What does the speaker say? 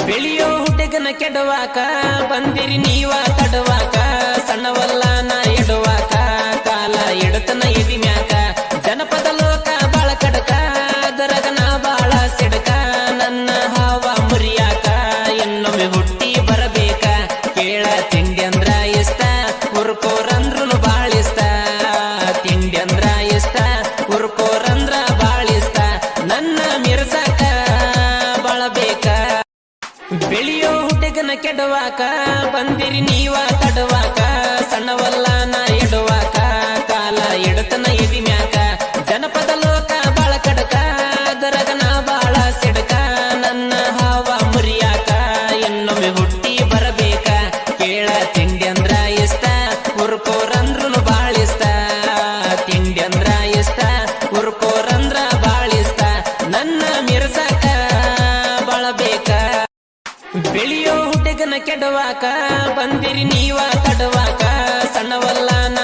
ಬೆಳೆಯೋ ಹುಡುಗನ ಕೆಡವಾಕ ಬಂದಿರಿ ನೀವ ತಡವಾಕ ಸಣ್ಣವಲ್ಲ ನಾ ಎಡುವಾಕ ಕಾಲ ಎಡತನ ಎದಿ ಮ್ಯಾಕ ಜನಪದ ಲೋಕ ಬಾಳ ಕಡಕ ಅದರಗನ ಬಾಳ ಸಿಡಕ ನನ್ನ ಹಾವ ಮುರಿಯಾಕ ಇನ್ನೊಮ್ಮೆ ಹುಟ್ಟಿ ಬರಬೇಕ ಕೇಳ ತಿಂಡಿ ಅಂದ್ರ ಇಷ್ಟ ಹುರ್ಕೋರಂದ್ರುನು ಬಾಳಿಸ್ತ ತಿಂಡಿ ಅಂದ್ರ ಇಷ್ಟ ಹುರ್ಕೋರಂದ್ರ ಬಾಳಿಸ್ತ ನನ್ನ ಮಿರ್ಸಾಕ ಬಾಳಬೇಕ ಬೆಳೆಯೋ ಹುಡುಗನ ಕೆಡವಾಕ ಬಂದಿರಿ ನೀವ ತಡವಾಕ ಸಣ್ಣವಲ್ಲ ನಾ ಎಡುವಾಕ ಕಾಲ ಎಡತನ ಎದಿ ಮ್ಯಾಕ ಜನಪದ ಲೋಕ ಬಾಳ ಕಡಕ ಅದರಗನ ಬಾಳ ಸಿಡಕ ನನ್ನ ಹಾವ ಮುರಿಯಾಕ ಇನ್ನೊಮ್ಮೆ ಹುಟ್ಟಿ ಬರಬೇಕ ಕೇಳ ತಿಂಡಿ ಅಂದ್ರ ಇಷ್ಟ ಹುರ್ಕೋರಂದ್ರುನು ಬಾಳಿಸ್ತ ತಿಂಡಿ ಅಂದ್ರ ಇಷ್ಟ ಹುರ್ಕೋರಂದ್ರ ಬಾಳಿಸ್ತ ನನ್ನ ಮಿರ್ಸಾಕ ಬಾಳಬೇಕ ಬೆಳೆಯೋ ಹುಡುಗನ ಕೆಡವಾಕ ಬಂದಿರಿ ನೀವ ತಡವಾಕ ಸಣ್ಣವಲ್ಲ ನಾ